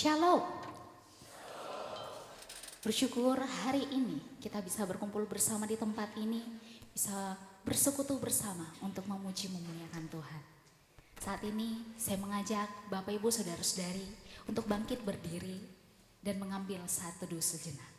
Shalom. Bersyukur hari ini kita bisa berkumpul bersama di tempat ini, bisa bersekutu bersama untuk memuji memuliakan Tuhan. Saat ini saya mengajak Bapak Ibu Saudara-saudari untuk bangkit berdiri dan mengambil saat teduh sejenak.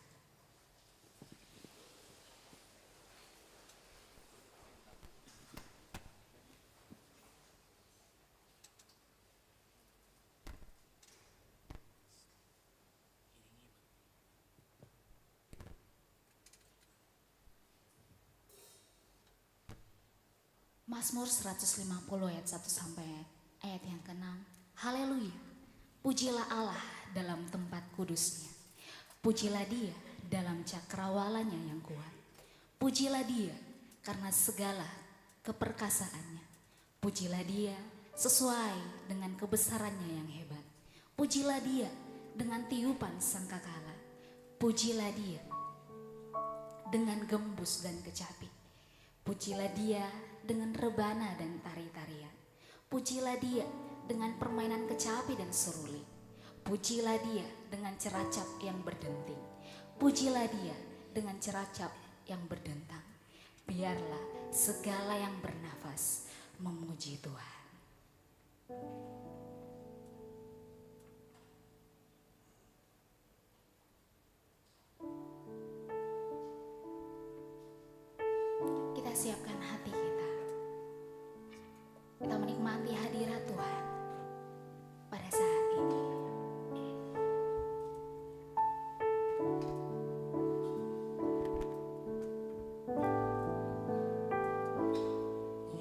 Mazmur 150 ayat 1 sampai ayat yang ke-6. Haleluya. Pujilah Allah dalam tempat kudusnya. Pujilah Dia dalam cakrawalanya yang kuat. Pujilah Dia karena segala keperkasaannya. Pujilah Dia sesuai dengan kebesarannya yang hebat. Pujilah Dia dengan tiupan sangkakala. Pujilah Dia dengan gembus dan kecapi. Pujilah Dia dengan rebana dan tari-tarian. Pujilah Dia dengan permainan kecapi dan seruli. Pujilah Dia dengan ceracap yang berdenting. Pujilah Dia dengan ceracap yang berdentang. Biarlah segala yang bernafas memuji Tuhan. Kita siapkan hati kita. Kita menikmati hadirat Tuhan pada saat ini.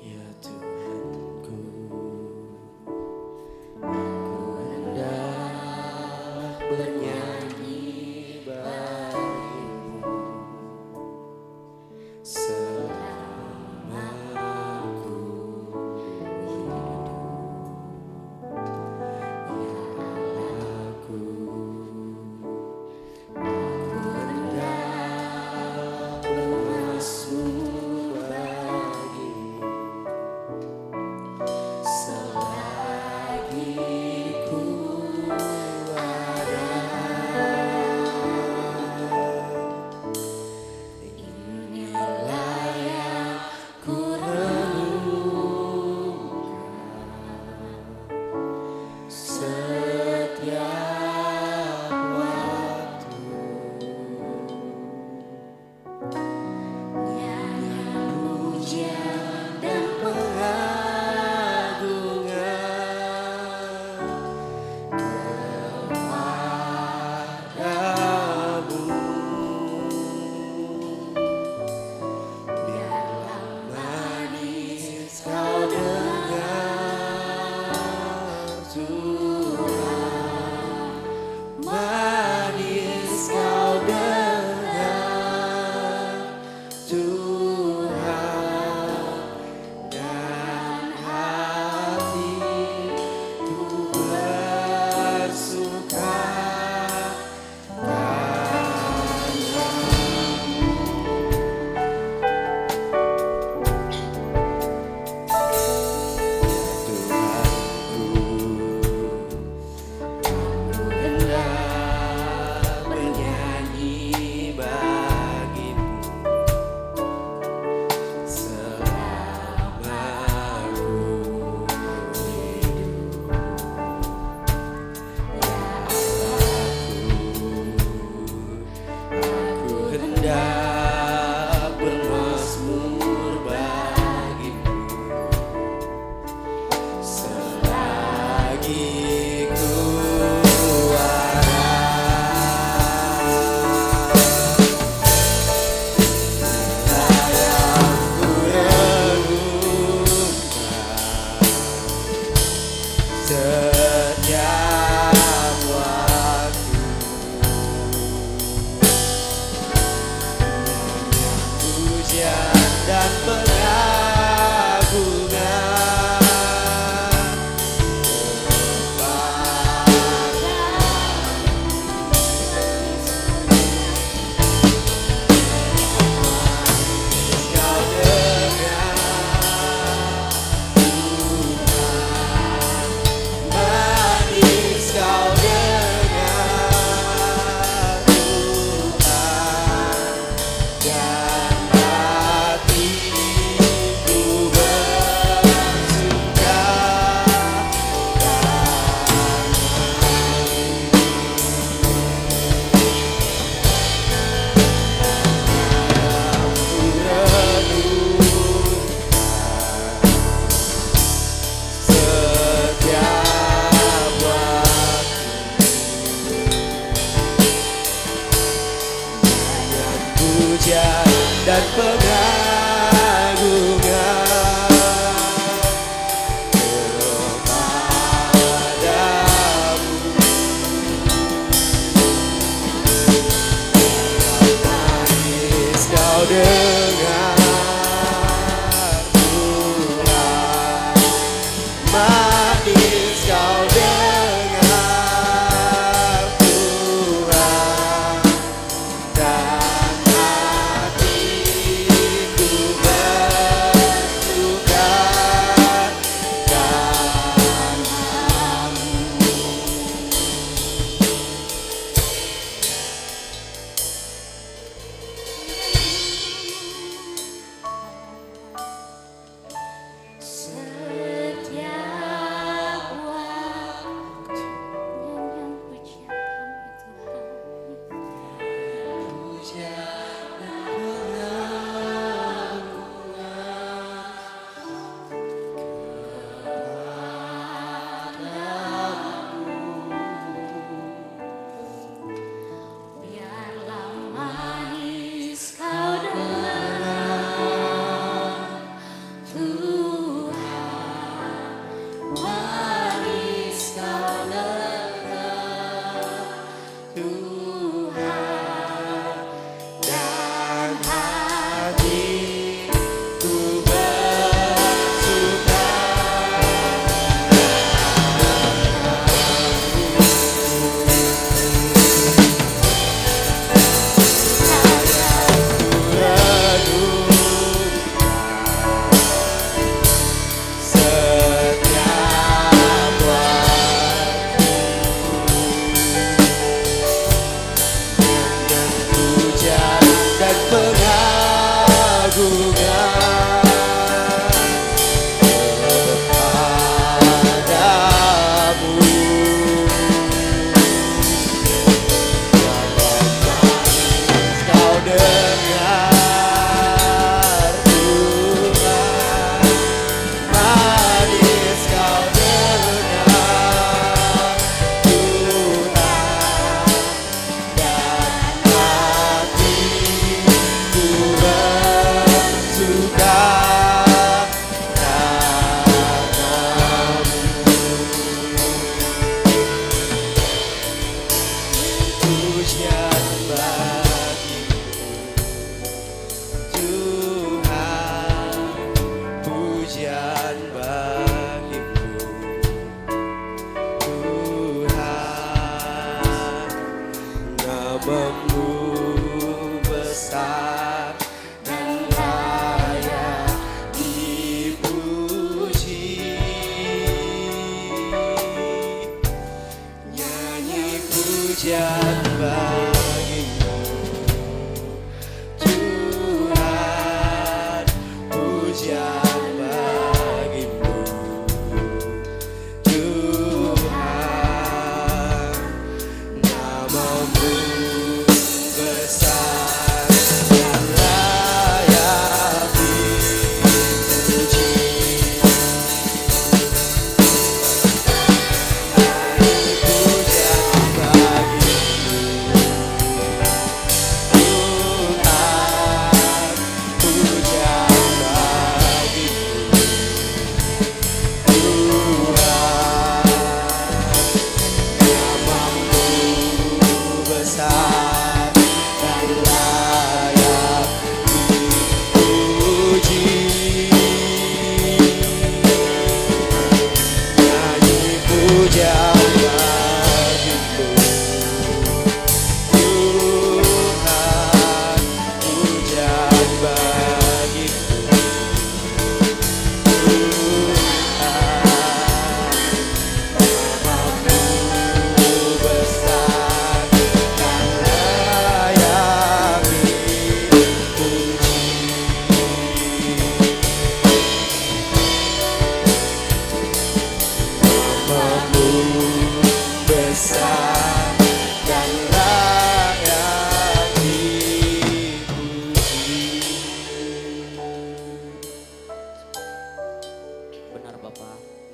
Ya Tuhanku, aku hendak bernyanyi bagimu selama aku hidup. Ya Allahku, aku hendak bermazmur bagimu selagi ku ada. Inilah yang ku renungkan setiap waktu. Nyanyian pujian dan pengagungan kepadamu. Biarlah manis kau dengar Tuhan, manis kau dengar Tuhan, dan hatiku bersuka. Aku hendak bernyanyi bagimu selama aku hidup. Ya Allahku, aku hendak bermazmur bagimu selagi ku ada. Yang ku renungkan setiap waktu. Pujian dan pengagungan kau dengar Tuhan,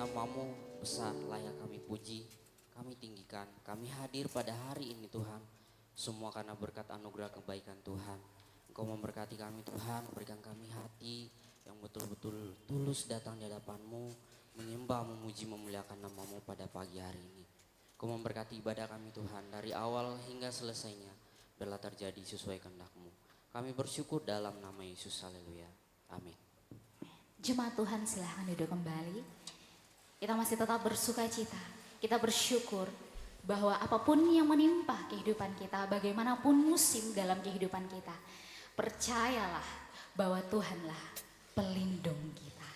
Namamu besar, layak kami puji, kami tinggikan, kami hadir pada hari ini Tuhan. Semua karena berkat anugerah kebaikan Tuhan. Engkau memberkati kami Tuhan, berikan kami hati yang betul-betul tulus datang di hadapan-Mu, menyembah, memuji, memuliakan Namamu pada pagi hari ini. Engkau memberkati ibadah kami Tuhan, dari awal hingga selesainya, biarlah terjadi sesuai kehendak-Mu. Kami bersyukur dalam nama Yesus, haleluya, amin. Jemaat Tuhan silahkan duduk kembali. Kita masih tetap bersuka cita, kita bersyukur bahwa apapun yang menimpa kehidupan kita, bagaimanapun musim dalam kehidupan kita, percayalah bahwa Tuhanlah pelindung kita.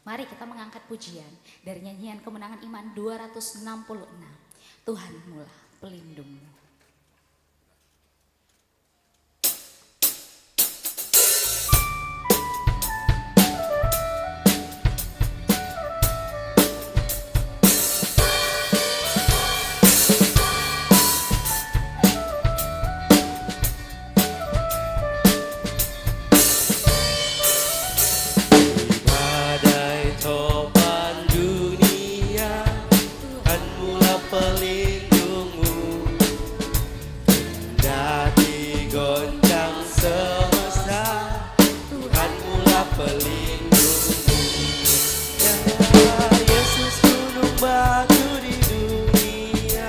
Mari kita mengangkat pujian dari nyanyian Kemenangan Iman 266. Tuhanmulah pelindungmu. Badai topan dunia, Tuhan mula pelindungmu. Kendati goncang semesta, Tuhan mula pelindungmu. Ya Yesus gunung batu di dunia,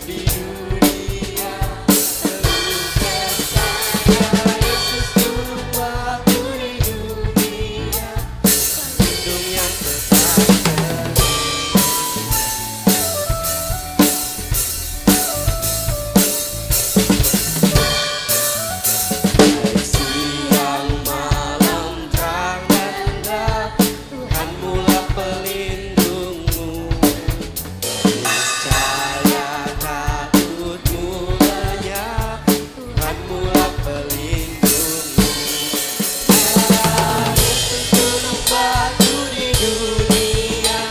teruskan saya. Yesus gunung batu di dunia, pelindung yang tetap setia. Siang malam terang dan gelap, Tuhan mula pelindungmu. Niscaya takutmu lenyap, Tuhan mula pelindungmu. Ya Yesus gunung batu di dunia,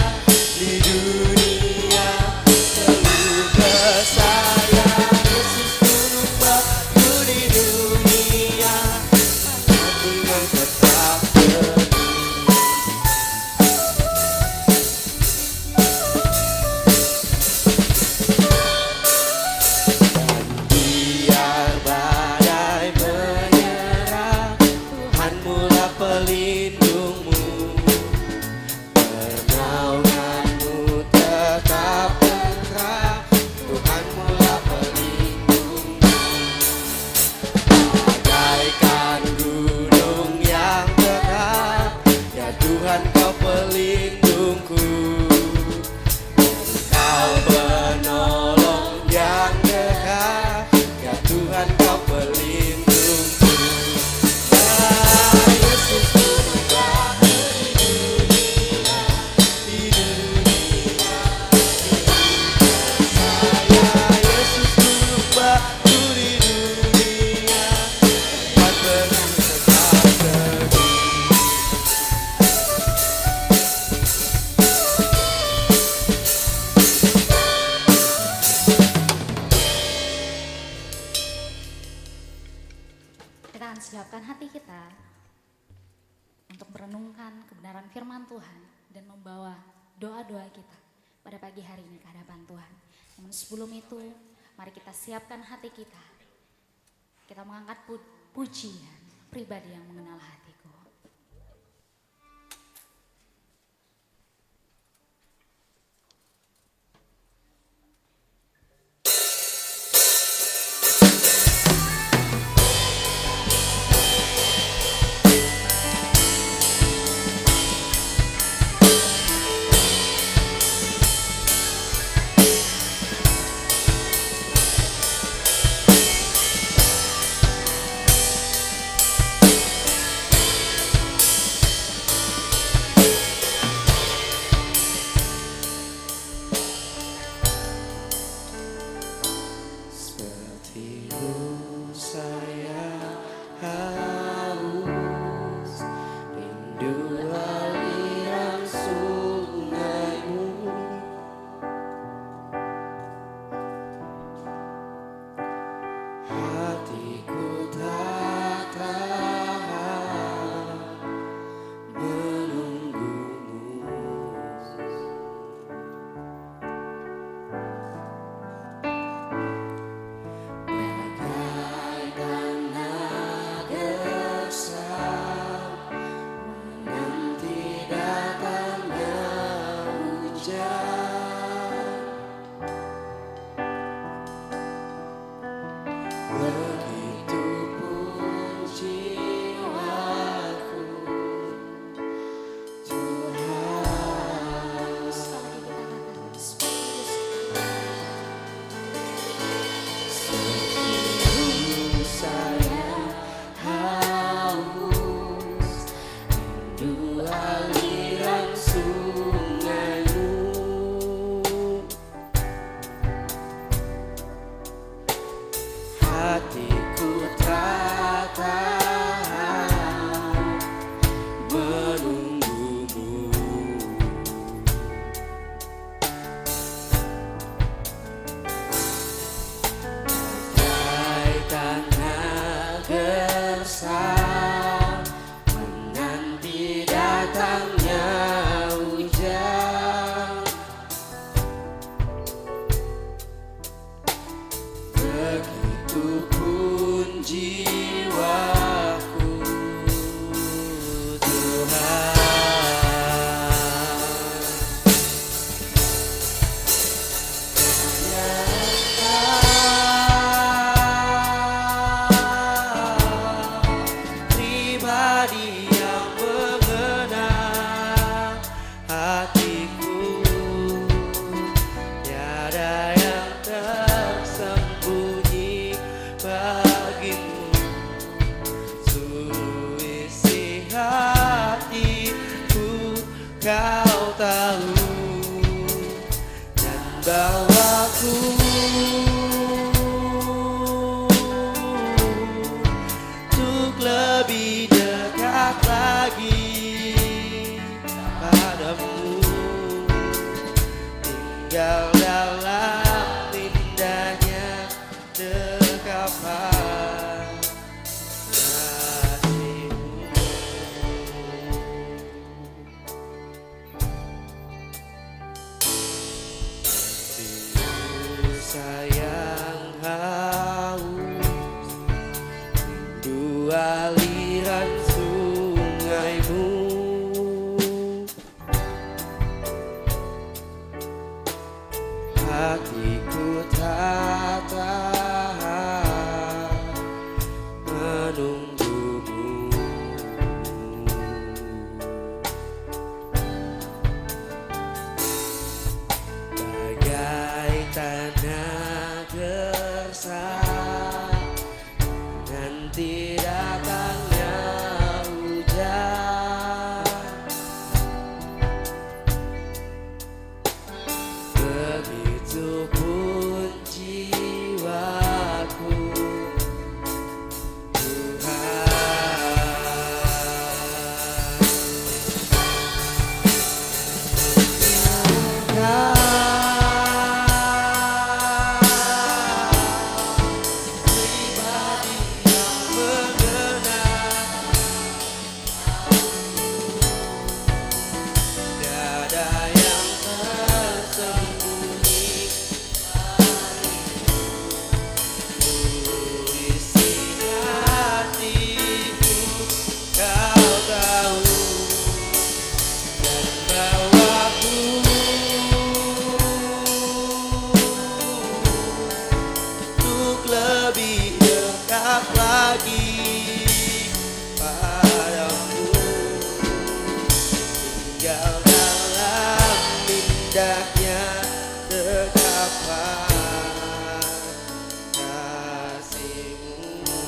selalu bersaya. Yesus gunung batu di dunia, aku yang tetap teguh. Biar badai menyerang, Tuhan mula pelindungmu. Pernaunganmu tetap tentram, Tuhan mula pelindungmu. Bagaikan gunung yang tetap, ya Tuhan kau pelindungku. Kau penolong yang dekat, ya Tuhan kau pelindungku. Ya Yesus gunung batu di dunia, saya Yesus gunung batu di dunia, tempat berlindung tetap teguh. Kita akan siapkan hati kita untuk merenungkan kebenaran firman Tuhan dan membawa doa-doa kita pada pagi hari ini ke hadapan Tuhan. Namun sebelum itu, mari kita siapkan hati kita. Kita mengangkat pujian pribadi yang mengenal hatiku. Ya Begitupun jiwaku, Tuhan. Seluruh saya haus, rindu aliran sungaimu. Hatiku tak tahan menunggumu. Bagai tanah gersang menanti datangnya hujan. Begitupun jiwaku, Tuhan. Pribadi yang mengenal hatiku, tiada yang tersembunyi bagimu. Seluruh isi hatiku kau tahu, dan bawaku untuk lebih dekat lagi padamu, tinggal dalam indahnya dekapan kasih-Mu. Hatiku sayang haus, rindu aliran sungaimu. Hatiku tak tahan menunggumu. Bagai tanah gersang nanti datangnya hujan. Begitupun jiwaku, pribadi yang mengenal, tiada yang tersembunyi. Isi hatiku kau tahu, dan bawaku untuk lebih dekat lagi padamu, tinggal dalam indahnya dekapan kasih-Mu.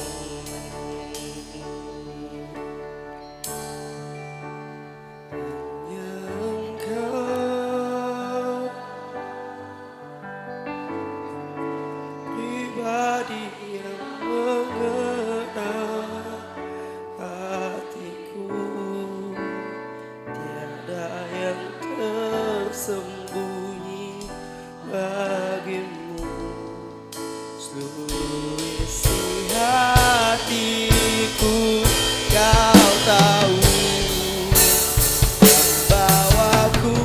Hanya Engkau, pribadi yang mengenal hatiku, tiada yang tersembunyi bagimu. Seluruh isi hatiku kau tahu, dan bawaku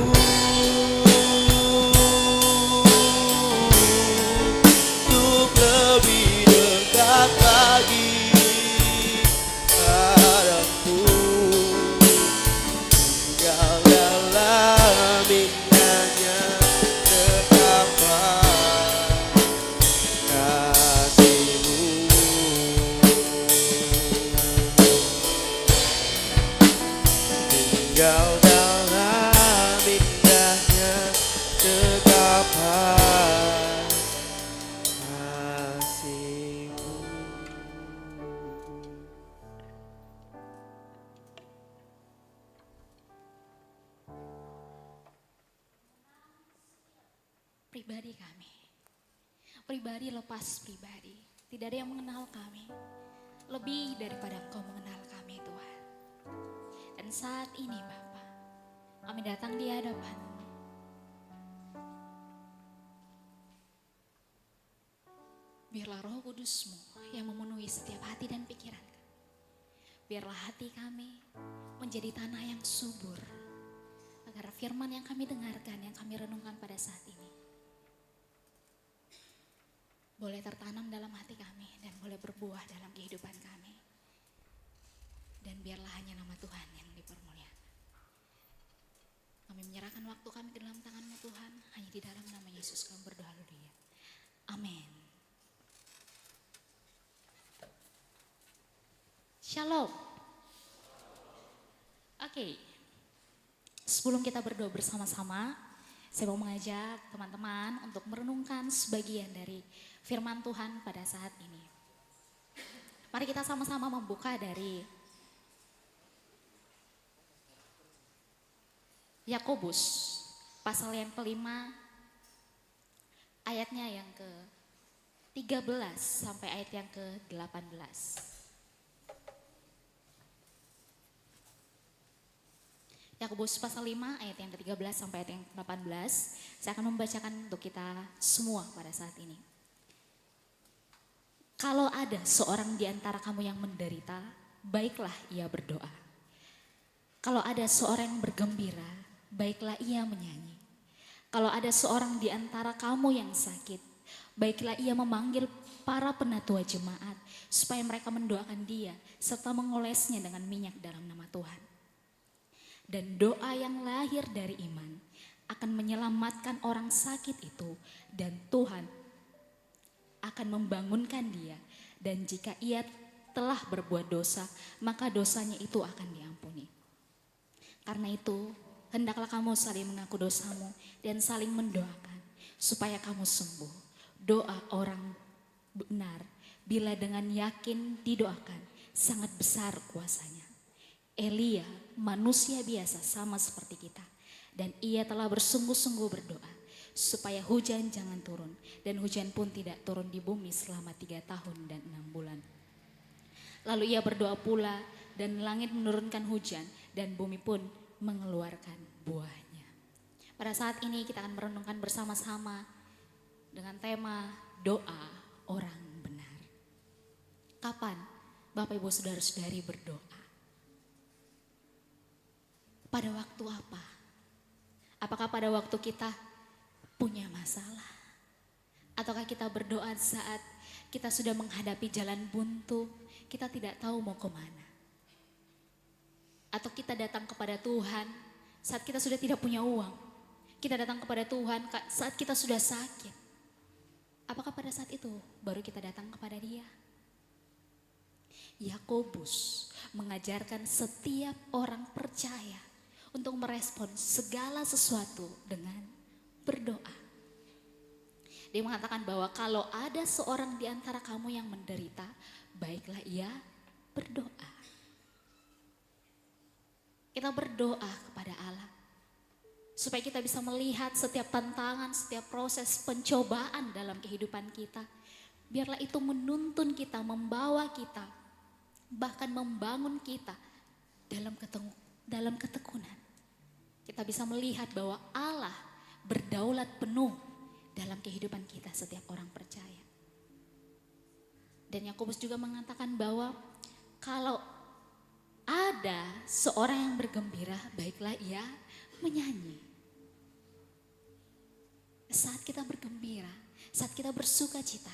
untuk lebih dekat lagi padamu, tinggal dalam indahnya pribadi kami. Pribadi lepas pribadi. Tidak ada yang mengenal kami. Lebih daripada Engkau mengenal kami Tuhan. Dan saat ini Bapa, kami datang di hadapan. Biarlah Roh Kudus-Mu yang memenuhi setiap hati dan pikiran kami. Biarlah hati kami menjadi tanah yang subur. Agar firman yang kami dengarkan, yang kami renungkan pada saat ini, boleh tertanam dalam hati kami dan boleh berbuah dalam kehidupan kami. Dan biarlah hanya nama Tuhan yang dipermuliakan. Kami menyerahkan waktu kami ke dalam tangan-Mu Tuhan. Hanya di dalam nama Yesus kami berdoa haleluya. Amin. Shalom. Oke. Sebelum kita berdoa bersama-sama, saya mau mengajak teman-teman untuk merenungkan sebagian dari firman Tuhan pada saat ini. Mari kita sama-sama membuka dari Yakobus pasal yang kelima, ayatnya yang ke-13 sampai ayat yang ke-18. Yakobus pasal 5 ayat yang ke-13 sampai ayat yang ke-18. Saya akan membacakan untuk kita semua pada saat ini. Kalau ada seorang di antara kamu yang menderita, baiklah ia berdoa. Kalau ada seorang yang bergembira, baiklah ia menyanyi. Kalau ada seorang di antara kamu yang sakit, baiklah ia memanggil para penatua jemaat supaya mereka mendoakan dia serta mengolesnya dengan minyak dalam nama Tuhan. Dan doa yang lahir dari iman akan menyelamatkan orang sakit itu, dan Tuhan akan membangunkan dia. Dan jika ia telah berbuat dosa, maka dosanya itu akan diampuni. Karena itu, hendaklah kamu saling mengaku dosamu dan saling mendoakan supaya kamu sembuh. Doa orang benar bila dengan yakin didoakan sangat besar kuasanya. Elia, manusia biasa sama seperti kita, dan ia telah bersungguh-sungguh berdoa supaya hujan jangan turun, dan hujan pun tidak turun di bumi selama 3 tahun dan 6 bulan. Lalu ia berdoa pula, dan langit menurunkan hujan, dan bumi pun mengeluarkan buahnya. Pada saat ini kita akan merenungkan bersama-sama dengan tema doa orang benar. Kapan Bapak Ibu Saudara-saudari berdoa? Pada waktu apa? Apakah pada waktu kita punya masalah? Ataukah kita berdoa saat kita sudah menghadapi jalan buntu, kita tidak tahu mau kemana? Atau kita datang kepada Tuhan saat kita sudah tidak punya uang? Kita datang kepada Tuhan saat kita sudah sakit. Apakah pada saat itu baru kita datang kepada Dia? Yakobus mengajarkan setiap orang percaya untuk merespon segala sesuatu dengan berdoa. Dia mengatakan bahwa kalau ada seorang di antara kamu yang menderita, baiklah ia berdoa. Kita berdoa kepada Allah supaya kita bisa melihat setiap tantangan, setiap proses pencobaan dalam kehidupan kita. Biarlah itu menuntun kita, membawa kita, bahkan membangun kita dalam ketekunan. Kita bisa melihat bahwa Allah berdaulat penuh dalam kehidupan kita setiap orang percaya. Dan Yakobus juga mengatakan bahwa kalau ada seorang yang bergembira, baiklah ia menyanyi. Saat kita bergembira, saat kita bersuka cita,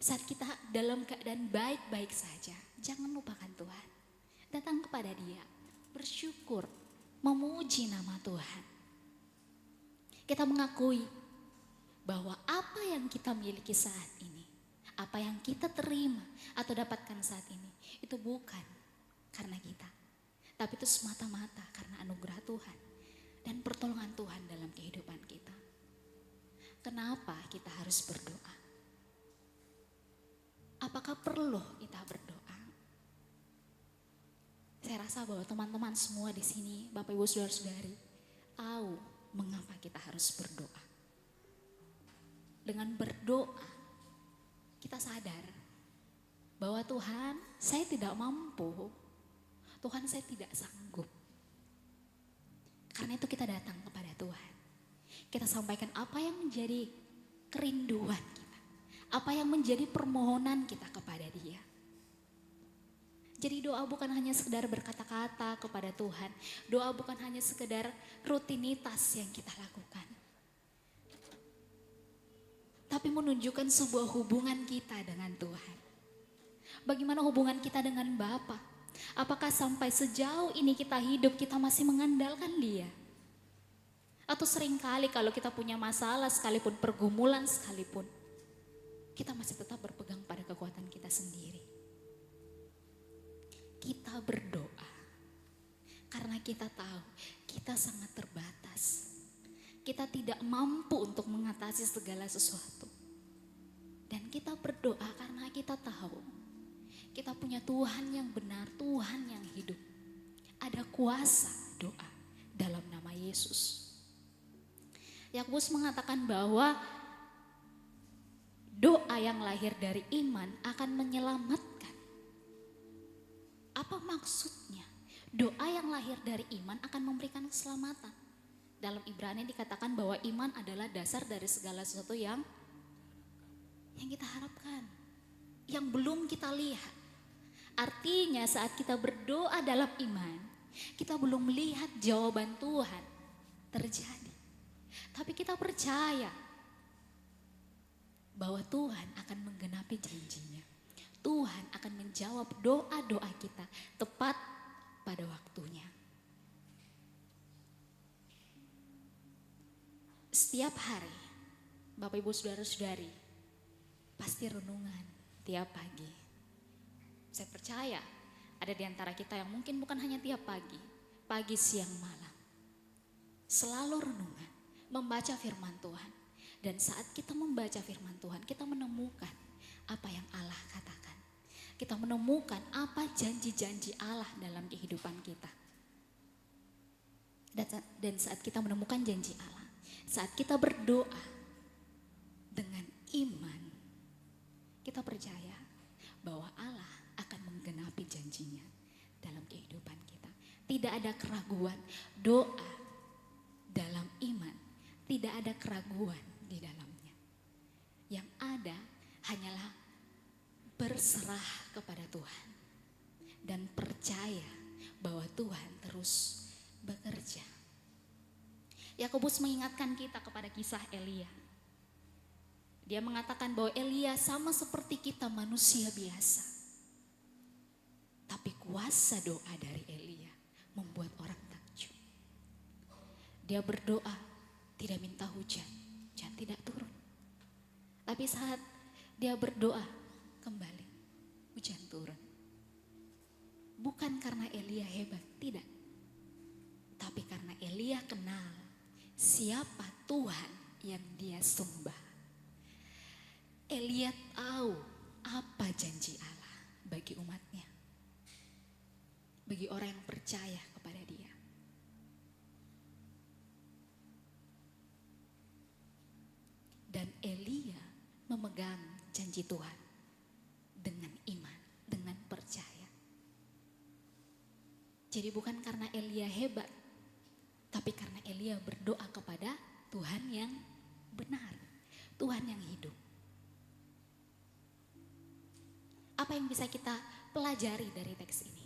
saat kita dalam keadaan baik-baik saja, jangan lupakan Tuhan. Datang kepada Dia, bersyukur, memuji nama Tuhan. Kita mengakui bahwa apa yang kita miliki saat ini, apa yang kita terima atau dapatkan saat ini, itu bukan karena kita, tapi itu semata-mata karena anugerah Tuhan dan pertolongan Tuhan dalam kehidupan kita. Kenapa kita harus berdoa? Apakah perlu kita berdoa? Saya rasa bahwa teman-teman semua di sini, Bapak Ibu Saudara-saudari, tahu mengapa kita harus berdoa. dengan berdoa, kita sadar bahwa Tuhan, saya tidak mampu. Tuhan, saya tidak sanggup. Karena itu kita datang kepada Tuhan. Kita sampaikan apa yang menjadi kerinduan kita. Apa yang menjadi permohonan kita kepada Dia. Jadi doa bukan hanya sekedar berkata-kata kepada Tuhan. Doa bukan hanya sekedar rutinitas yang kita lakukan. Tapi menunjukkan sebuah hubungan kita dengan Tuhan. Bagaimana hubungan kita dengan Bapa? Apakah sampai sejauh ini kita hidup kita masih mengandalkan Dia? Atau seringkali kalau kita punya masalah sekalipun, pergumulan sekalipun, kita masih tetap berpegang pada kekuatan kita sendiri. Kita berdoa karena kita tahu kita sangat terbatas. Kita tidak mampu untuk mengatasi segala sesuatu. Dan kita berdoa karena kita tahu kita punya Tuhan yang benar, Tuhan yang hidup. Ada kuasa doa dalam nama Yesus. Yakobus mengatakan bahwa doa yang lahir dari iman akan menyelamatkan. Apa maksudnya? Doa yang lahir dari iman akan memberikan keselamatan. Dalam Ibrani dikatakan bahwa iman adalah dasar dari segala sesuatu yang kita harapkan, yang belum kita lihat. Artinya saat kita berdoa dalam iman, kita belum melihat jawaban Tuhan terjadi. Tapi kita percaya bahwa Tuhan akan menggenapi janjinya. Tuhan akan menjawab doa-doa kita tepat pada waktunya. Setiap hari, Bapak Ibu Saudara-saudari, pasti renungan tiap pagi. Saya percaya ada di antara kita yang mungkin bukan hanya tiap pagi, pagi, siang, malam. Selalu renungan, membaca firman Tuhan. Dan saat kita membaca firman Tuhan, kita menemukan apa yang Allah katakan. Kita menemukan apa janji-janji Allah dalam kehidupan kita. Dan saat kita menemukan janji Allah, saat kita berdoa dengan iman, kita percaya bahwa Allah akan menggenapi janjinya dalam kehidupan kita. Tidak ada keraguan, doa dalam iman, tidak ada keraguan di dalamnya. Yang ada hanyalah berserah kepada Tuhan dan percaya bahwa Tuhan terus bekerja. Yakobus mengingatkan kita kepada kisah Elia. Dia mengatakan bahwa Elia sama seperti kita manusia biasa. Tapi kuasa doa dari Elia membuat orang takjub. Dia berdoa tidak minta hujan, hujan tidak turun. Tapi saat dia berdoa kembali, hujan turun. Bukan karena Elia hebat, tidak. Tapi karena Elia kenal siapa Tuhan yang dia sembah. Elia tahu apa janji Allah bagi umatnya. Bagi orang yang percaya kepada Dia. Dan Elia memegang janji Tuhan dengan iman, dengan percaya. Jadi bukan karena Elia hebat, tapi karena Elia berdoa kepada Tuhan yang benar, Tuhan yang hidup. Apa yang bisa kita pelajari dari teks ini?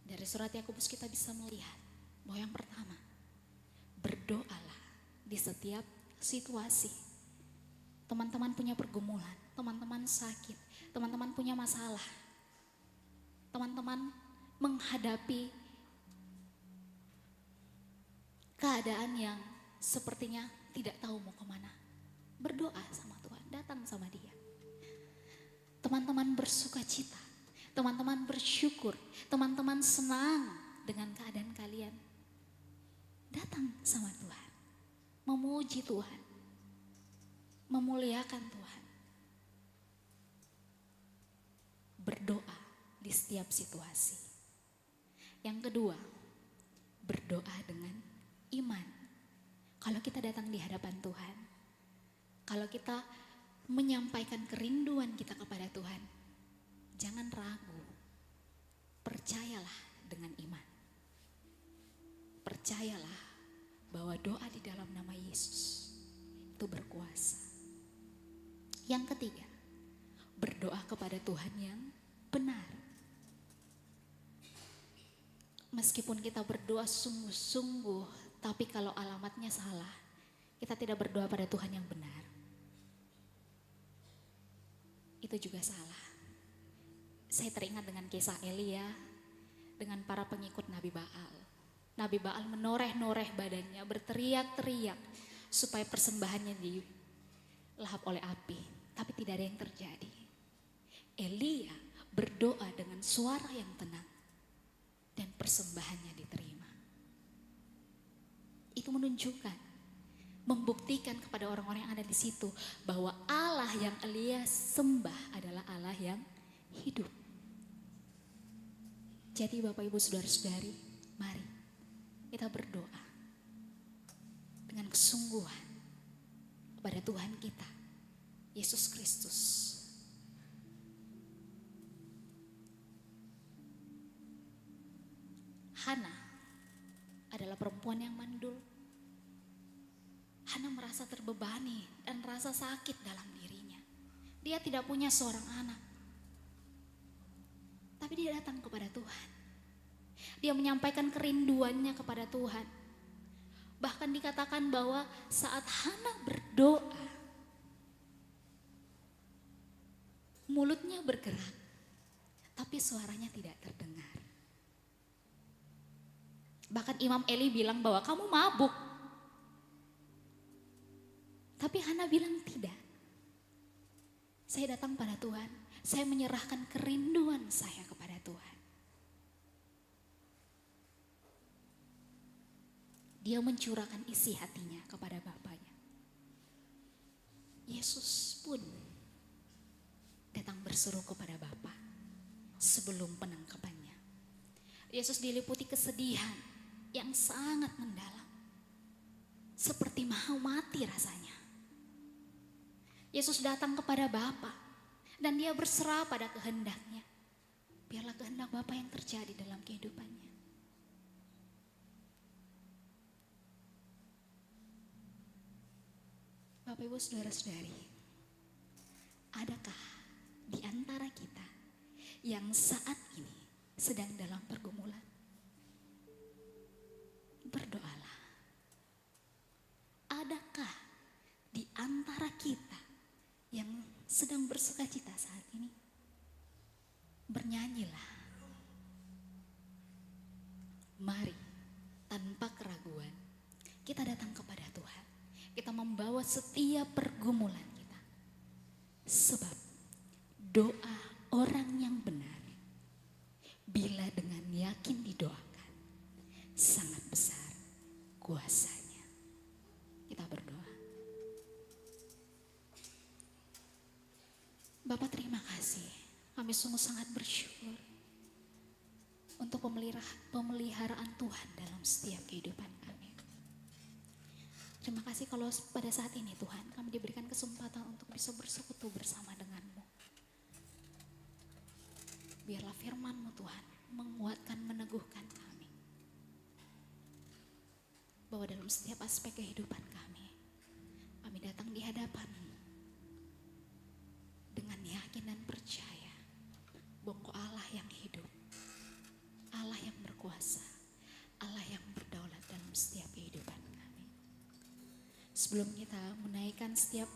Dari surat Yakobus kita bisa melihat bahwa yang pertama, berdoalah di setiap situasi. Teman-teman punya pergumulan, teman-teman sakit, teman-teman punya masalah. Teman-teman menghadapi keadaan yang sepertinya tidak tahu mau kemana. Berdoa sama Tuhan, datang sama Dia. Teman-teman bersuka cita, teman-teman bersyukur, teman-teman senang dengan keadaan kalian. Datang sama Tuhan, memuji Tuhan, memuliakan Tuhan. Berdoa di setiap situasi. Yang kedua, berdoa dengan iman. Kalau kita datang di hadapan Tuhan, kalau kita menyampaikan kerinduan kita kepada Tuhan, jangan ragu, percayalah dengan iman. Percayalah bahwa doa di dalam nama Yesus itu berkuasa. Yang ketiga, berdoa kepada Tuhan yang benar. Meskipun kita berdoa sungguh-sungguh, tapi kalau alamatnya salah, kita tidak berdoa pada Tuhan yang benar. Itu juga salah. Saya teringat dengan kisah Elia dengan para pengikut Nabi Baal. Nabi Baal menoreh-noreh badannya, berteriak-teriak supaya persembahannya dilahap oleh api. Tapi tidak ada yang terjadi. Elia berdoa dengan suara yang tenang dan persembahannya diterima. Itu menunjukkan, membuktikan kepada orang-orang yang ada di situ bahwa Allah yang Elia sembah adalah Allah yang hidup. Jadi Bapak Ibu Saudara-saudari, mari kita berdoa dengan kesungguhan kepada Tuhan kita, Yesus Kristus. Hana adalah perempuan yang mandul. Hana merasa terbebani dan rasa sakit dalam dirinya. Dia tidak punya seorang anak. Tapi dia datang kepada Tuhan. Dia menyampaikan kerinduannya kepada Tuhan. Bahkan dikatakan bahwa saat Hana berdoa, mulutnya bergerak, tapi suaranya tidak terdengar. Bahkan Imam Eli bilang bahwa kamu mabuk. Tapi Hana bilang tidak. Saya datang pada Tuhan, saya menyerahkan kerinduan saya kepada Tuhan. Dia mencurahkan isi hatinya kepada Bapaknya. Yesus pun datang berseru kepada Bapa sebelum penangkapannya. Yesus diliputi kesedihan yang sangat mendalam. Seperti mau mati rasanya. Yesus datang kepada Bapa dan dia berserah pada kehendaknya. Biarlah kehendak Bapa yang terjadi dalam kehidupannya. Bapak Ibu Saudara-saudari, adakah di antara kita yang saat ini sedang dalam pergumulan? Berdoalah. Adakah di antara kita yang sedang bersukacita saat ini? Bernyanyilah. Mari tanpa keraguan kita datang kepada Tuhan. Kita membawa setiap pergumulan kita. Sebab doa orang yang benar bila dengan yakin didoakan sangat besar kuasanya. Kita berdoa. Bapak terima kasih. Kami sungguh sangat bersyukur untuk pemeliharaan Tuhan dalam setiap kehidupan kami. Terima kasih kalau pada saat ini Tuhan kami diberikan kesempatan untuk bisa bersekutu bersama denganmu. Biarlah firman-Mu Tuhan menguatkan, meneguhkan kami. Bahwa dalam setiap aspek kehidupan kami datang di hadapan-Mu dengan yakin dan percaya bahwa Allah yang hidup, Allah yang berkuasa, Allah yang berdaulat dalam setiap kehidupan kami. Sebelum kita menaikkan setiap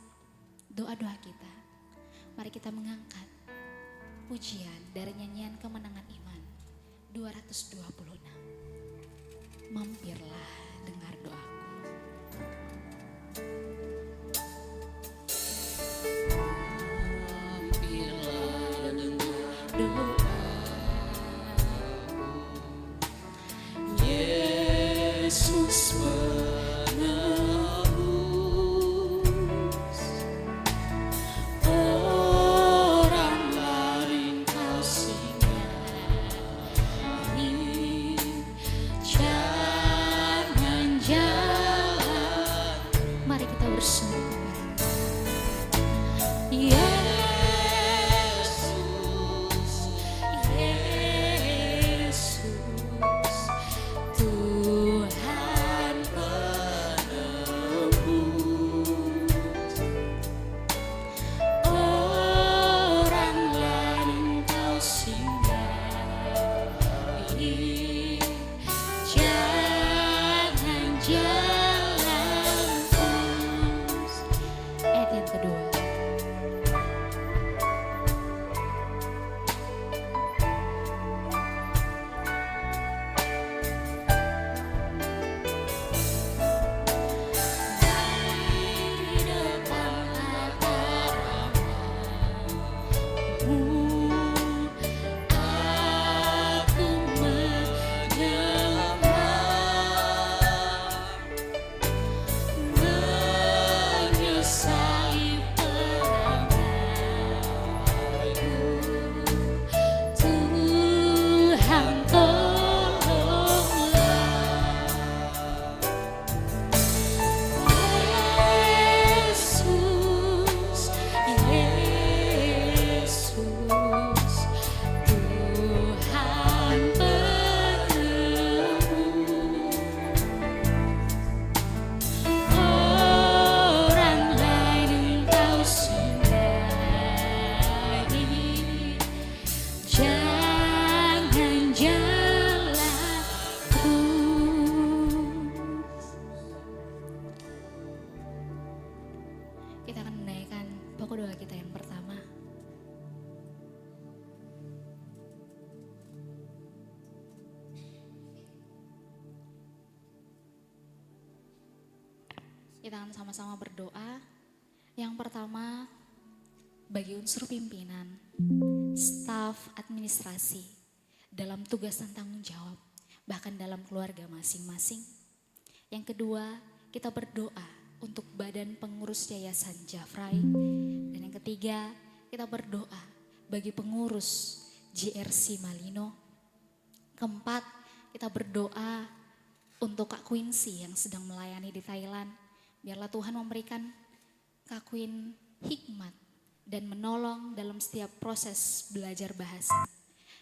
doa-doa kita, mari kita mengangkat pujian dari nyanyian Kemenangan Iman 226. Mampirlah dengar doaku. Mampirlah dengar Doa Yesus menebus orang lain kau singgah. Jangan jalan Kita akan sama-sama berdoa. Yang pertama, bagi unsur pimpinan, staf administrasi, dalam tugas dan tanggung jawab, bahkan dalam keluarga masing-masing. Yang kedua, kita berdoa untuk badan pengurus Yayasan Jafrai. Dan yang ketiga, kita berdoa bagi pengurus JRC Malino. Keempat, kita berdoa untuk Kak Quincy yang sedang melayani di Thailand. Biarlah Tuhan memberikan Kak Queen hikmat dan menolong dalam setiap proses belajar bahasa.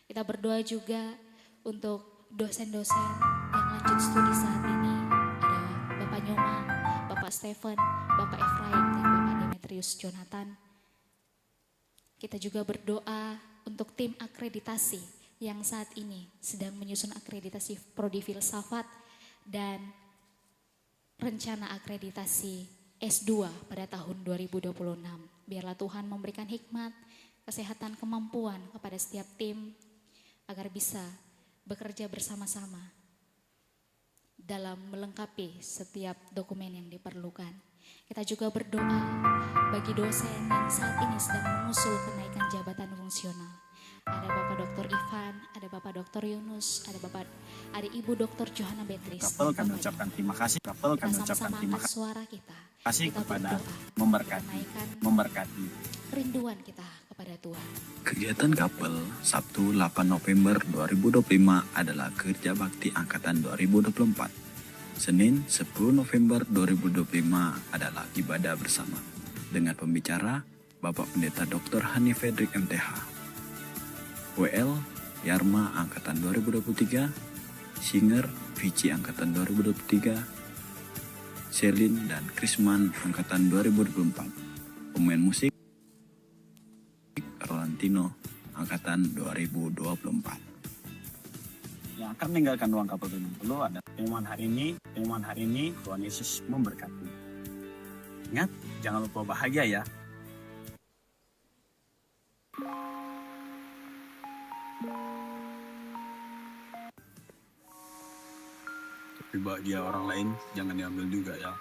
Kita berdoa juga untuk dosen-dosen yang lanjut studi saat ini. Ada Bapak Nyoman, Bapak Stephen, Bapak Efraim, dan Bapak Demetrius Jonathan. Kita juga berdoa untuk tim akreditasi yang saat ini sedang menyusun akreditasi Prodi Filsafat dan rencana akreditasi S2 pada tahun 2026. Biarlah Tuhan memberikan hikmat, kesehatan, kemampuan kepada setiap tim agar bisa bekerja bersama-sama dalam melengkapi setiap dokumen yang diperlukan. Kita juga berdoa bagi dosen yang saat ini sedang mengusul kenaikan jabatan fungsional. Ada Bapak Dr. Ivan, ada Bapak Dr. Yunus, ada Ibu Dr. Johanna Beatrice. Kapel kami ucapkan terima kasih. Kapel kami Kita ucapkan sama-sama terima angkat suara kita. kasih Kita kepada berdoa, memberkati. rinduan kita kepada Tuhan. Kegiatan Kapel Sabtu 8 November 2025 adalah kerja bakti angkatan 2024. Senin 10 November 2025 adalah ibadah bersama dengan pembicara Bapak Pendeta Dr. Hani Fredrik MTH. WL Yarma angkatan 2023, Singer Vici angkatan 2023, Selin dan Krisman angkatan 2024. Pemain musik Rolantino angkatan 2024. Yang akan meninggalkan ruang kapel 70 ada pengumuman hari ini, Tuhan Yesus memberkati. Ingat, jangan lupa bahagia ya. Tapi bahagia orang lain jangan diambil juga ya.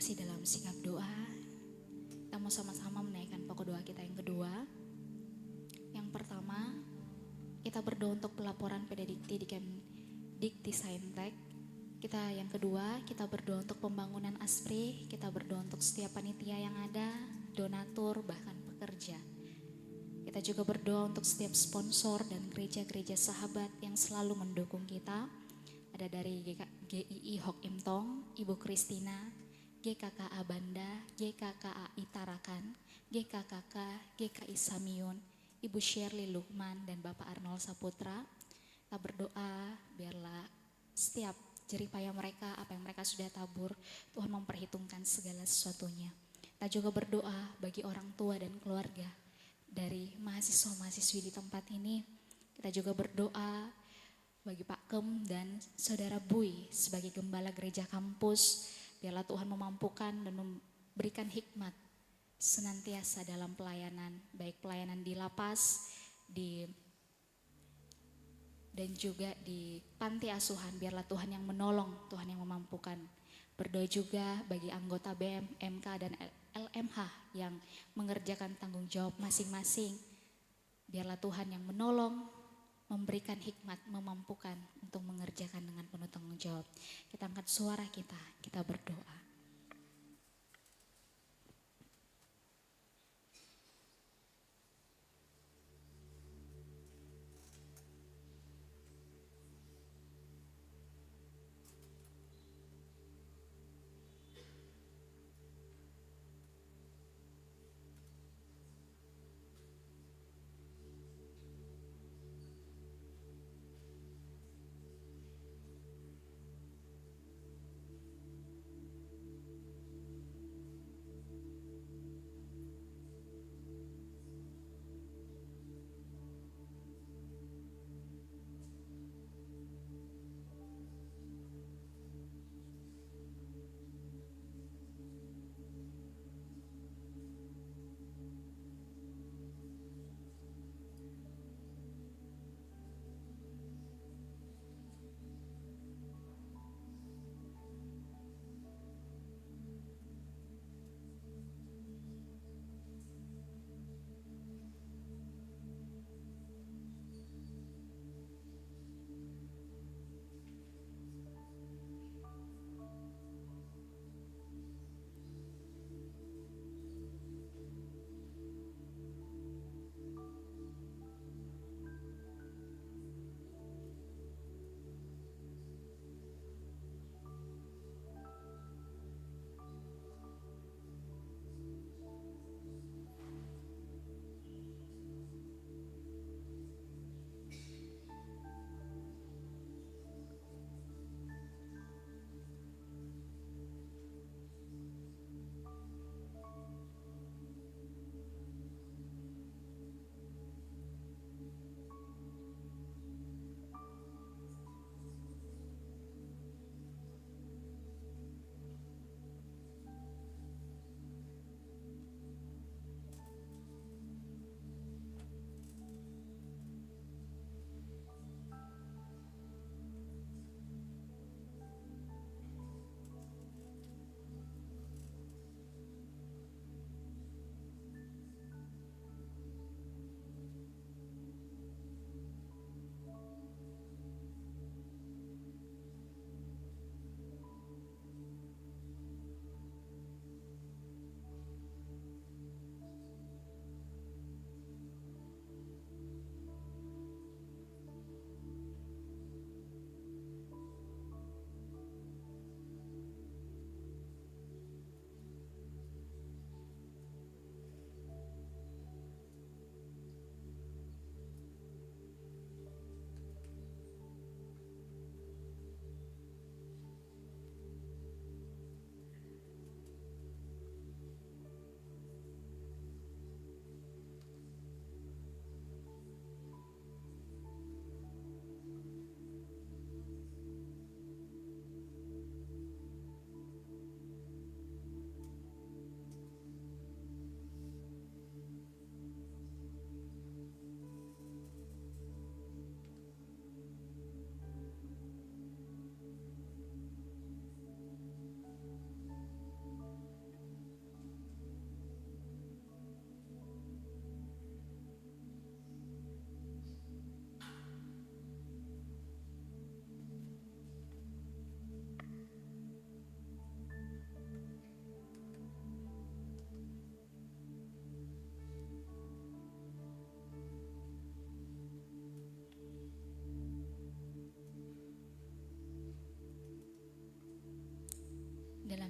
masih dalam sikap doa. Kita mau sama-sama menaikkan pokok doa kita yang kedua. Yang pertama, kita berdoa untuk pelaporan Pedadikti di Dikti Saintek. Kita yang kedua, kita berdoa untuk pembangunan ASPRI, kita berdoa untuk setiap panitia yang ada, donatur, bahkan pekerja. Kita juga berdoa untuk setiap sponsor dan gereja-gereja sahabat yang selalu mendukung kita. Ada dari GII Hok Im Tong, Ibu Kristina, GKKA Banda, GKKA Itarakan, GKKK, GKI Samiun, Ibu Shirley Lukman, dan Bapak Arnold Saputra. Kita berdoa biarlah setiap jeripaya mereka, apa yang mereka sudah tabur, Tuhan memperhitungkan segala sesuatunya. Kita juga berdoa bagi orang tua dan keluarga dari mahasiswa-mahasiswi di tempat ini. Kita juga berdoa bagi Pak Kem dan Saudara Bui sebagai gembala gereja kampus. Biarlah Tuhan memampukan dan memberikan hikmat senantiasa dalam pelayanan, baik pelayanan di lapas, dan juga di panti asuhan. Biarlah Tuhan yang menolong, Tuhan yang memampukan. Berdoa juga bagi anggota BM, MK, dan LMH yang mengerjakan tanggung jawab masing-masing. Biarlah Tuhan yang menolong, memberikan hikmat, memampukan untuk mengerjakan dengan penuh tanggung jawab. Kita angkat suara kita berdoa.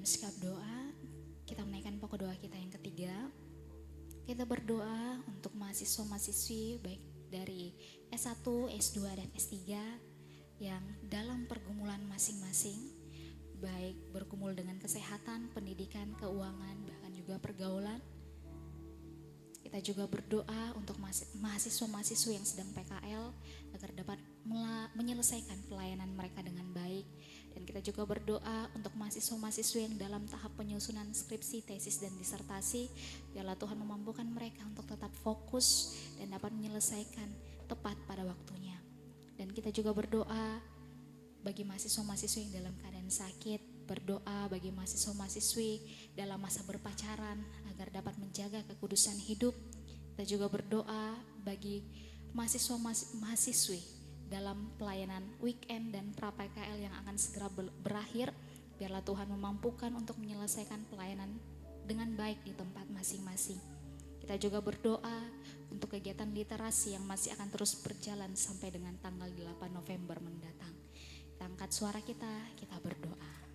dalam sikap doa, kita menaikkan pokok doa kita yang ketiga. Kita berdoa untuk mahasiswa-mahasiswi baik dari S1, S2, dan S3 yang dalam pergumulan masing-masing, baik bergumul dengan kesehatan, pendidikan, keuangan, bahkan juga pergaulan. Kita juga berdoa untuk mahasiswa-mahasiswa yang sedang PKL agar dapat menyelesaikan pelayanan mereka dengan baik. Dan kita juga berdoa untuk mahasiswa-mahasiswa yang dalam tahap penyusunan skripsi, tesis, dan disertasi. Biarlah Tuhan memampukan mereka untuk tetap fokus dan dapat menyelesaikan tepat pada waktunya. Dan kita juga berdoa bagi mahasiswa-mahasiswa yang dalam keadaan sakit, berdoa bagi mahasiswa-mahasiswi dalam masa berpacaran agar dapat menjaga kekudusan hidup. Kita juga berdoa bagi mahasiswa-mahasiswi dalam pelayanan weekend dan pra-PKL yang akan segera berakhir. Biarlah Tuhan memampukan untuk menyelesaikan pelayanan dengan baik di tempat masing-masing. Kita juga berdoa untuk kegiatan literasi yang masih akan terus berjalan sampai dengan tanggal 8 November mendatang. Kita angkat suara kita berdoa.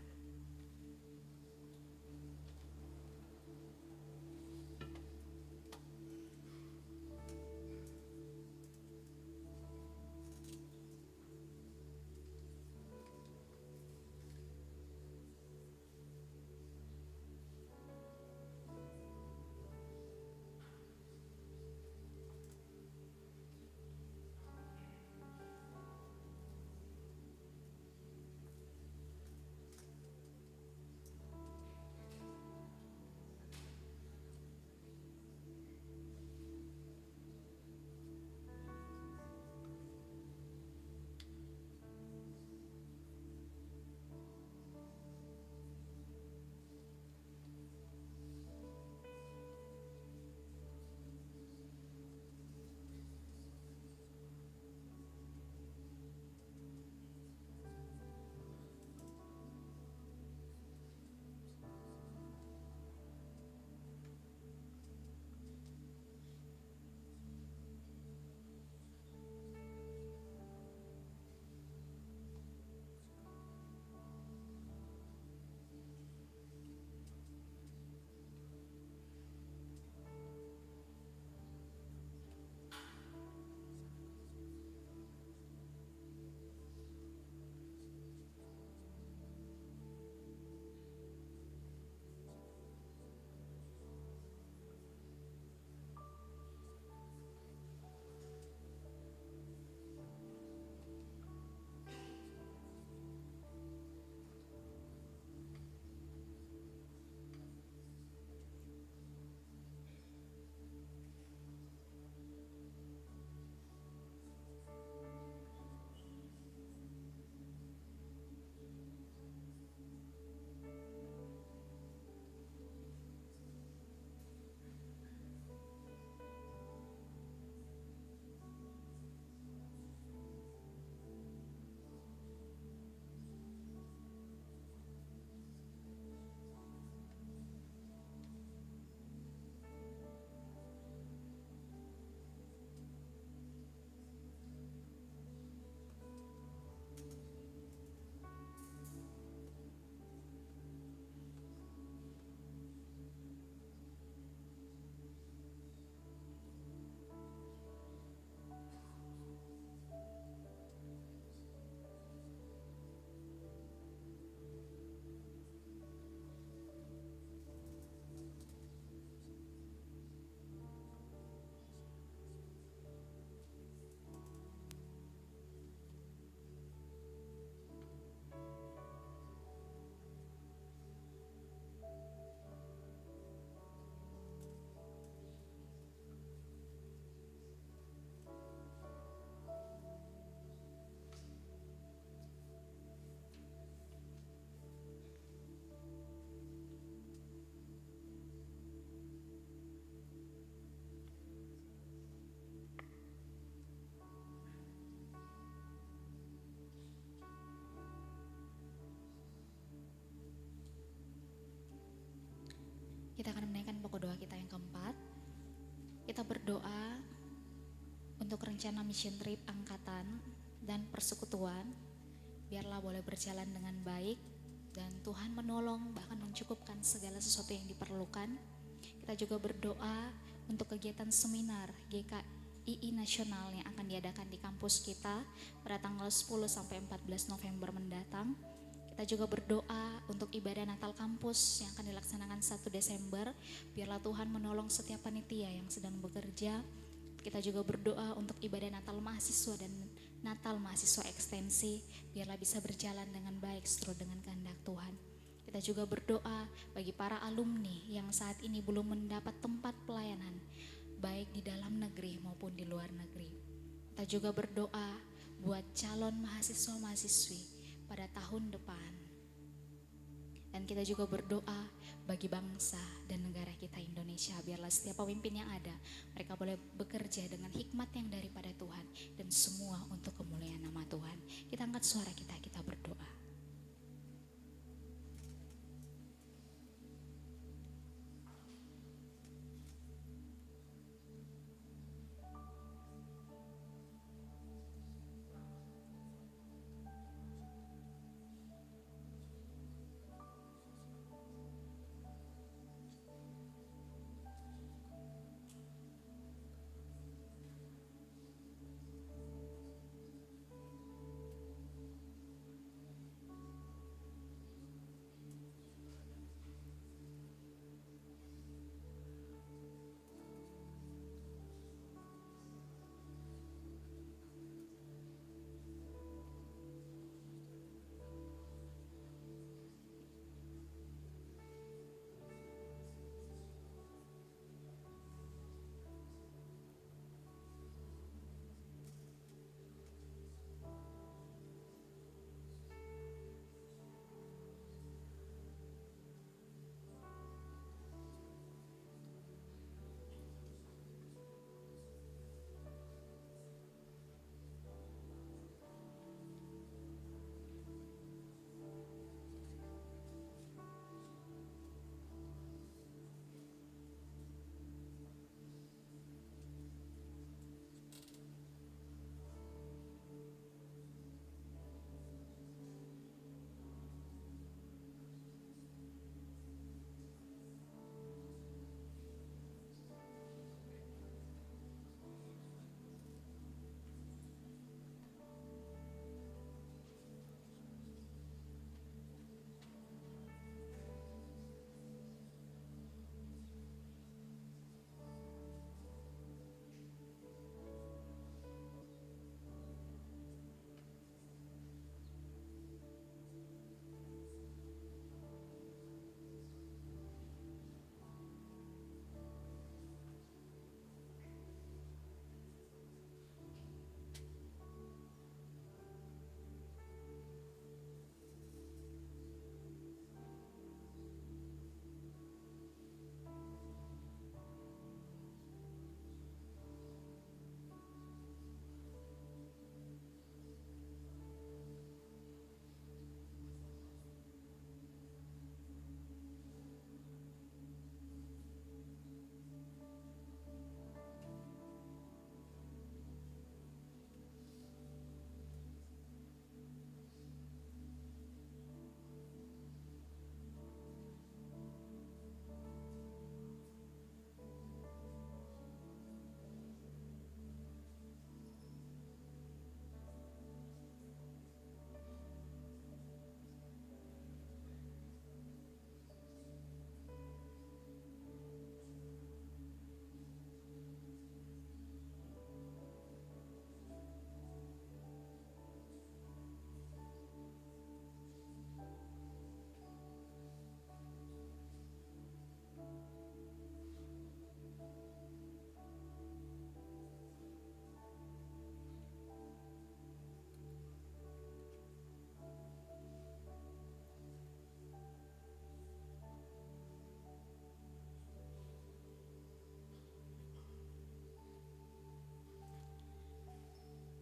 Kita akan menaikkan pokok doa kita yang keempat. Kita berdoa untuk rencana mission trip angkatan dan persekutuan, biarlah boleh berjalan dengan baik dan Tuhan menolong bahkan mencukupkan segala sesuatu yang diperlukan. Kita juga berdoa untuk kegiatan seminar GKII Nasional yang akan diadakan di kampus kita pada tanggal 10 sampai 14 November mendatang. Kita juga berdoa untuk ibadah Natal kampus yang akan dilaksanakan 1 Desember. Biarlah Tuhan menolong setiap panitia yang sedang bekerja. Kita juga berdoa untuk ibadah Natal mahasiswa dan Natal mahasiswa ekstensi. Biarlah bisa berjalan dengan baik seturut dengan kehendak Tuhan. Kita juga berdoa bagi para alumni yang saat ini belum mendapat tempat pelayanan, baik di dalam negeri maupun di luar negeri. Kita juga berdoa buat calon mahasiswa-mahasiswi pada tahun depan. Dan kita juga berdoa bagi bangsa dan negara kita Indonesia. Biarlah setiap pemimpin yang ada, mereka boleh bekerja dengan hikmat yang daripada Tuhan. Dan semua untuk kemuliaan nama Tuhan. Kita angkat suara kita berdoa.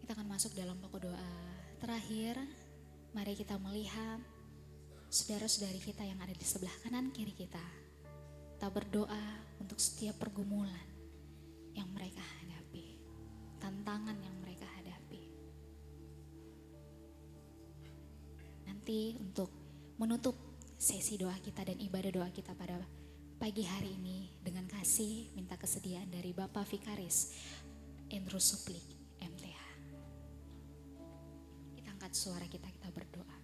Kita akan masuk dalam pokok doa terakhir. Mari kita melihat saudara-saudari kita yang ada di sebelah kanan kiri kita. Kita berdoa untuk setiap pergumulan yang mereka hadapi, tantangan yang mereka hadapi. Nanti untuk menutup sesi doa kita dan ibadah doa kita pada pagi hari ini dengan kasih minta kesediaan dari Bapak Vikaris Andrew Suplik MTH. Kita angkat suara kita berdoa.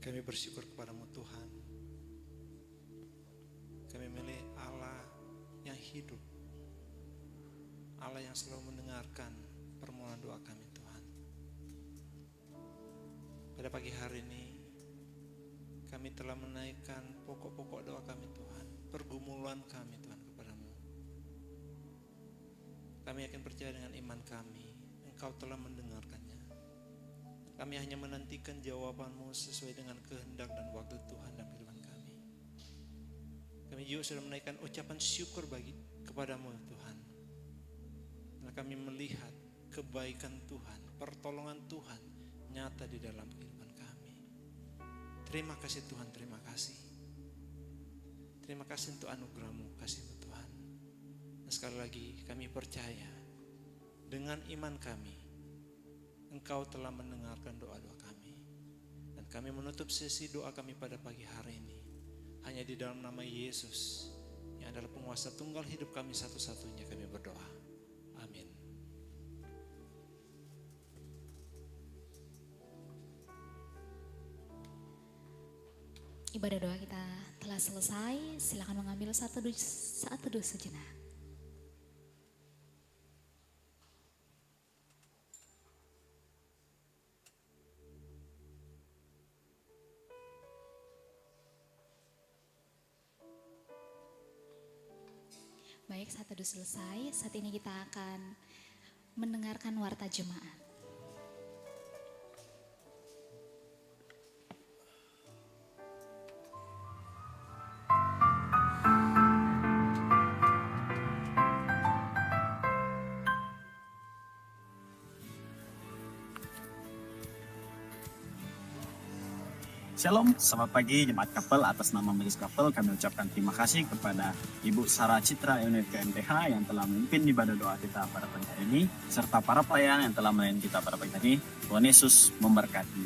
Kami bersyukur kepadamu Tuhan. Kami milik Allah yang hidup, Allah yang selalu mendengarkan permohonan doa kami Tuhan. Pada pagi hari ini kami telah menaikkan pokok-pokok doa kami Tuhan, pergumulan kami Tuhan kepadamu. Kami yakin percaya dengan iman kami, Engkau telah mendengarkannya. Kami hanya menantikan jawaban-Mu sesuai dengan kehendak dan waktu Tuhan dalam kehidupan kami. Kami juga sudah menaikkan ucapan syukur kepadamu Tuhan. Karena kami melihat kebaikan Tuhan, pertolongan Tuhan nyata di dalam kehidupan kami. Terima kasih Tuhan, terima kasih. Terima kasih untuk anugerah-Mu, kasih-Mu Tuhan. Dan sekali lagi kami percaya dengan iman kami, Engkau telah mendengarkan doa-doa kami. Dan kami menutup sesi doa kami pada pagi hari ini hanya di dalam nama Yesus yang adalah penguasa tunggal hidup kami satu-satunya kami berdoa. Amin. Ibadah doa kita telah selesai. Silakan mengambil saat teduh sejenak. Saat teduh selesai, saat ini kita akan mendengarkan warta jemaat. Shalom, selamat pagi Jemaat Kapel. Atas nama Majelis Kapel kami ucapkan terima kasih kepada Ibu Sarah Citra Unit KMTH yang telah memimpin ibadah doa kita pada pagi hari ini, serta para pelayan yang telah melayani kita pada pagi hari ini. Tuhan Yesus memberkati.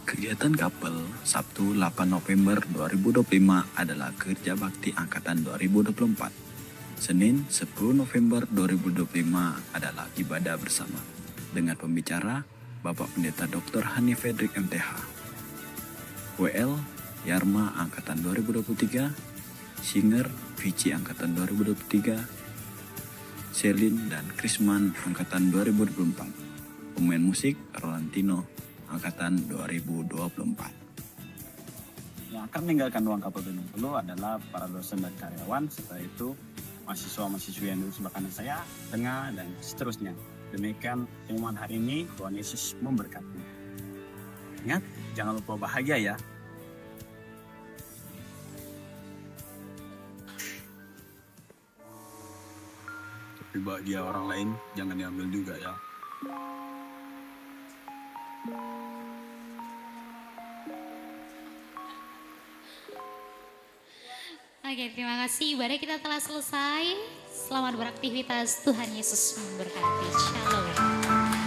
Kegiatan Kapel Sabtu 8 November 2025 adalah Kerja Bakti Angkatan 2024. Senin 10 November 2025 adalah ibadah bersama dengan pembicara Bapak Pendeta Dr. Hani Fredrik MTH. WL Yarma Angkatan 2023, Singer Vici Angkatan 2023, Selin dan Krisman Angkatan 2024, pemain musik Rolantino Angkatan 2024. Yang akan meninggalkan ruang Kapel Gunung Pelu adalah para dosen dan karyawan, setelah itu mahasiswa-mahasiswi yang duduk sebelah kanan saya, tengah, dan seterusnya. Demikian pengumuman hari ini. Tuhan Yesus memberkati. Ingat, jangan lupa bahagia ya. Tapi bahagia orang lain jangan diambil juga ya. Oke, terima kasih. Ibadah kita telah selesai. Selamat beraktivitas. Tuhan Yesus memberkati. Shalom.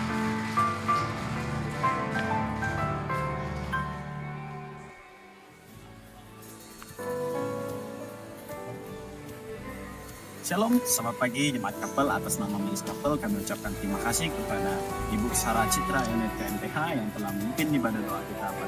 Shalom, selamat pagi Jemaat Kapel. Atas nama Majelis Kapel kami ucapkan terima kasih kepada Ibu Sarah Citra Unit KMTH yang telah memimpin ibadah doa kita pada